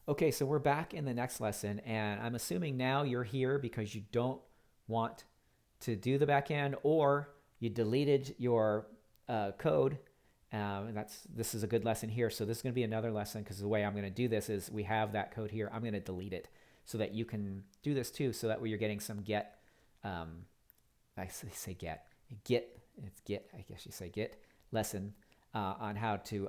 Okay, so we're back in the next lesson, and I'm assuming now you're here because you don't want to do the back end, or you deleted your code. And this is a good lesson here. So this is going to be another lesson because the way I'm going to do this is we have that code here. I'm going to delete it so that you can do this too. So that way you're getting some get. I say get. It's get. I guess you say get lesson on how to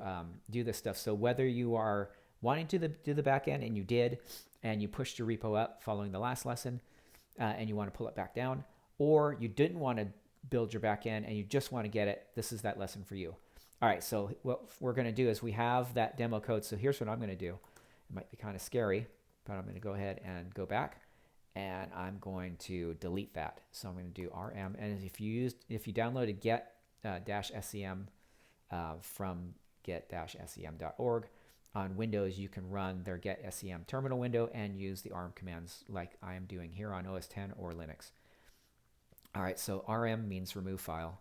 do this stuff. So whether you are wanting to do the back end and you did, and you pushed your repo up following the last lesson, and you want to pull it back down, or you didn't want to build your back end and you just want to get it, this is that lesson for you. All right, so what we're going to do is we have that demo code. So here's what I'm going to do. It might be kind of scary, but I'm going to go ahead and go back, and I'm going to delete that. So I'm going to do rm, and if you downloaded get-sem from get-sem.org, on Windows, you can run their get sem terminal window and use the arm commands like I am doing here on OS 10 or Linux. All right, so rm means remove file,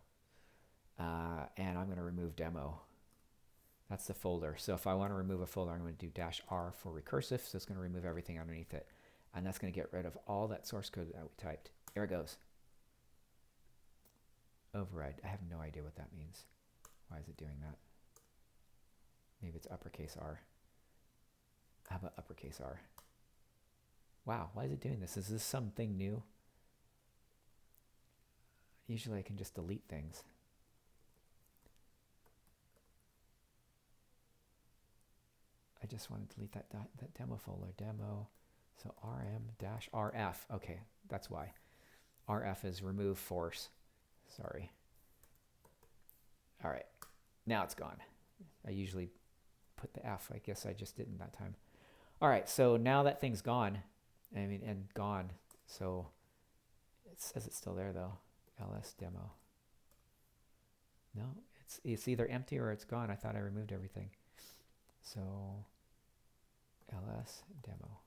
and I'm going to remove demo. That's the folder. So if I want to remove a folder, I'm going to do -r for recursive, so it's going to remove everything underneath it, and that's going to get rid of all that source code that we typed. Here it goes. Override. I have no idea what that means. Why is it doing that? Maybe it's uppercase R. How about uppercase R? Wow, why is it doing this? Is this something new? Usually I can just delete things. I just want to delete that demo folder, demo. So rm-rf. Okay, that's why. RF is remove force. Sorry. All right, now it's gone. I usually put the F. I guess I just didn't that time. All right, so now that thing's gone. And gone. So it says it's still there though. ls demo. No, it's either empty or it's gone. I thought I removed everything. So ls demo.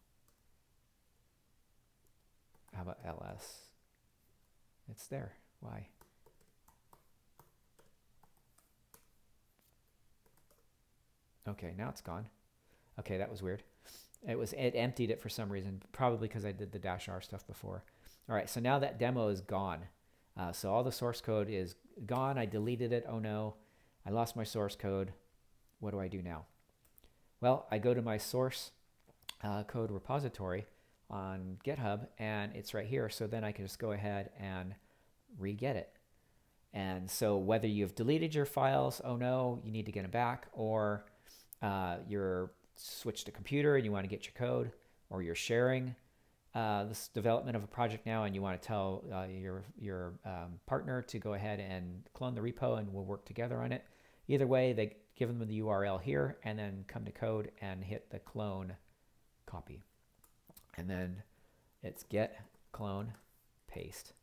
How about ls? It's there. Why? Okay, now it's gone. Okay, that was weird. It emptied it for some reason, probably because I did the -r stuff before. All right, so now that demo is gone. So all the source code is gone. I deleted it. Oh no, I lost my source code. What do I do now? Well, I go to my source code repository on GitHub, and it's right here. So then I can just go ahead and re-get it. And so whether you've deleted your files, oh no, you need to get them back, or you're switched to computer and you want to get your code, or you're sharing this development of a project now and you want to tell your partner to go ahead and clone the repo and we'll work together on it. Either way, they give them the URL here and then come to code and hit the clone copy. And then it's get clone paste.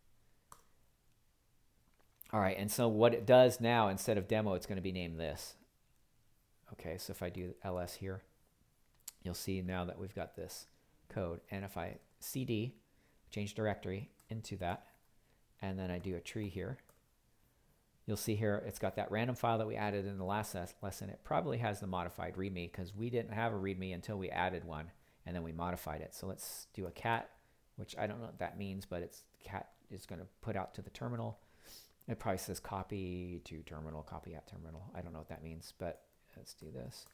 All right, and so what it does now, instead of demo, it's going to be named this. Okay, so if I do ls here, you'll see now that we've got this code. And if I cd, change directory into that, and then I do a tree here, you'll see here it's got that random file that we added in the last lesson. It probably has the modified readme because we didn't have a readme until we added one, and then we modified it. So let's do a cat, which I don't know what that means, but it's cat is going to put out to the terminal. It probably says copy to terminal, copy at terminal. I don't know what that means, but let's do this.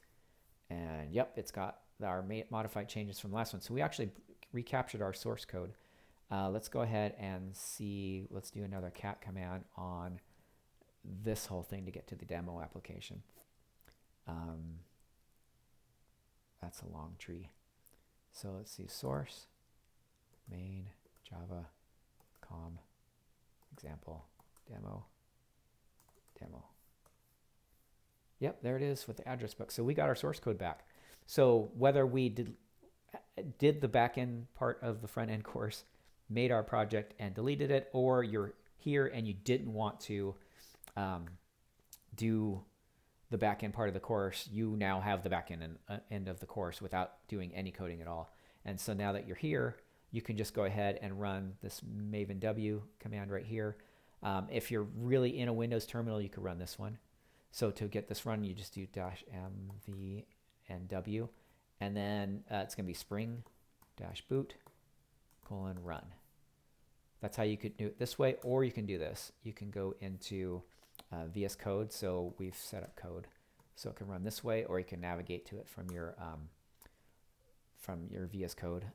And yep, it's got our modified changes from the last one. So we actually recaptured our source code. Let's go ahead and see, let's do another cat command on this whole thing to get to the demo application. That's a long tree. So let's see, source, main, Java, com, example, demo. Yep, there it is with the address book. So we got our source code back. So whether we did the back end part of the front end course, made our project and deleted it, or you're here and you didn't want to do the back end part of the course, you now have the back end of the course without doing any coding at all. And so now that you're here, you can just go ahead and run this maven w command right here. If you're really in a Windows terminal, you could run this one. So to get this run, you just do -mv and w, and then it's going to be spring-boot :run. That's how you could do it this way, or you can do this. You can go into VS Code. So we've set up code so it can run this way, or you can navigate to it from your VS Code.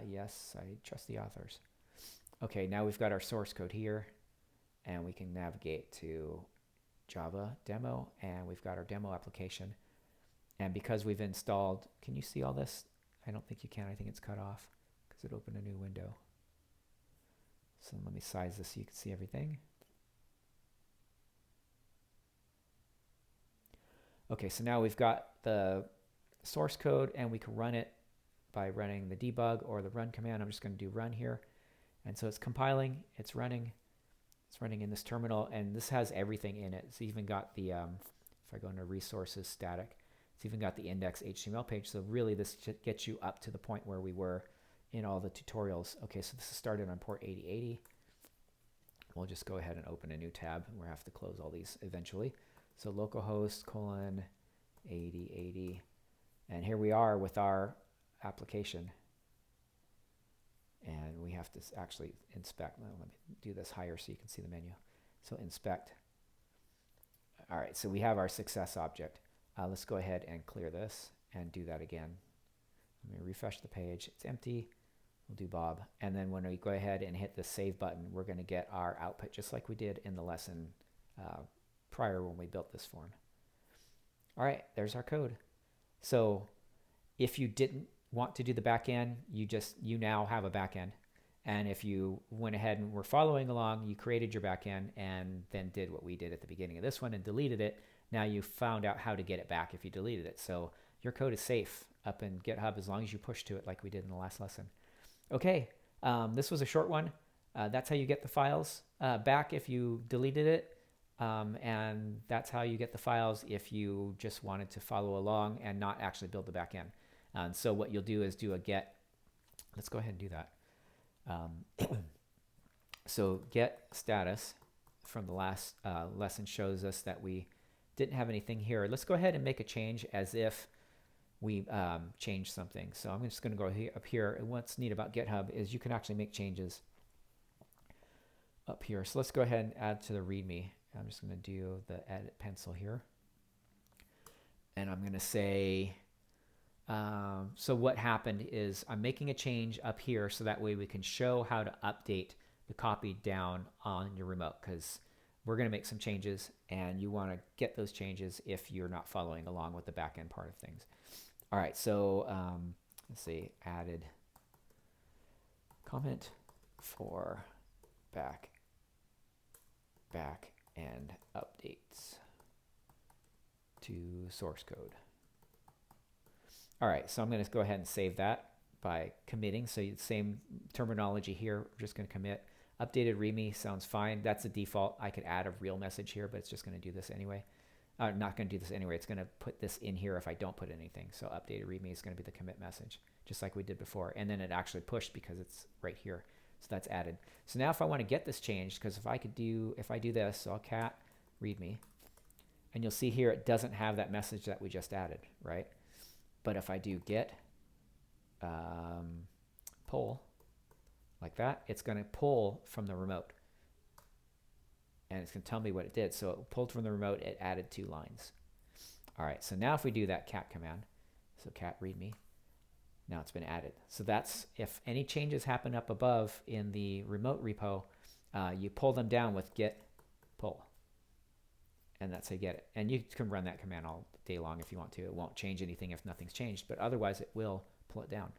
Yes, I trust the authors. Okay, now we've got our source code here, and we can navigate to Java demo, and we've got our demo application. And because we've installed, can you see all this? I don't think you can. I think it's cut off because it opened a new window. So let me size this so you can see everything. Okay, so now we've got the source code, and we can run it by running the debug or the run command. I'm just going to do run here. And so it's compiling, it's running in this terminal, and this has everything in it. It's even got the, if I go into resources static, it's even got the index HTML page. So really this gets you up to the point where we were in all the tutorials. Okay, so this is started on port 8080. We'll just go ahead and open a new tab, and we'll have to close all these eventually. So localhost :8080, and here we are with our application. And we have to actually inspect. Let me do this higher so you can see the menu. So inspect. All right, so we have our success object. Let's go ahead and clear this and do that again. Let me refresh the page. It's empty. We'll do Bob. And then when we go ahead and hit the save button, we're going to get our output just like we did in the lesson prior when we built this form. All right, there's our code. So if you didn't want to do the back end, you now have a back end. And if you went ahead and were following along, you created your back end and then did what we did at the beginning of this one and deleted it. Now you found out how to get it back if you deleted it. So your code is safe up in GitHub as long as you push to it like we did in the last lesson. Okay, this was a short one. That's how you get the files back if you deleted it. And that's how you get the files if you just wanted to follow along and not actually build the back end. So what you'll do is do a get. Let's go ahead and do that. So get status from the last lesson shows us that we didn't have anything here. Let's go ahead and make a change as if we changed something. So I'm just going to go up here. And what's neat about GitHub is you can actually make changes up here. So let's go ahead and add to the README. I'm just going to do the edit pencil here. And I'm going to say, so what happened is I'm making a change up here so that way we can show how to update the copy down on your remote, because we're going to make some changes and you want to get those changes if you're not following along with the back end part of things. All right, so let's see, added comment for back end updates to source code. All right, so I'm going to go ahead and save that by committing. So same terminology here. We're just going to commit. Updated README sounds fine. That's the default. I could add a real message here, but it's just going to do this anyway. Not going to do this anyway. It's going to put this in here if I don't put anything. So updated README is going to be the commit message, just like we did before. And then it actually pushed because it's right here. So that's added. So now if I want to get this changed, because if I do this, so I'll cat README, and you'll see here it doesn't have that message that we just added, right? But if I do get pull like that, it's going to pull from the remote. And it's going to tell me what it did. So it pulled from the remote, it added 2 lines. All right, so now if we do that cat command, so cat README, now it's been added. So that's if any changes happen up above in the remote repo, you pull them down with get pull. And that's how you get it. And you can run that command all day long if you want to. It won't change anything if nothing's changed, but otherwise it will pull it down.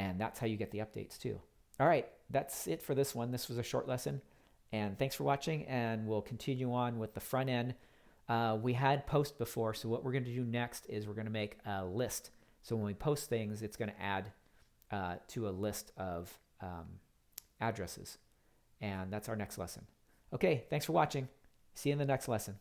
And that's how you get the updates too. All right, that's it for this one. This was a short lesson. And thanks for watching, and we'll continue on with the front end. We had post before, so what we're going to do next is we're going to make a list. So when we post things, it's going to add to a list of addresses. And that's our next lesson. Okay, thanks for watching. See you in the next lesson.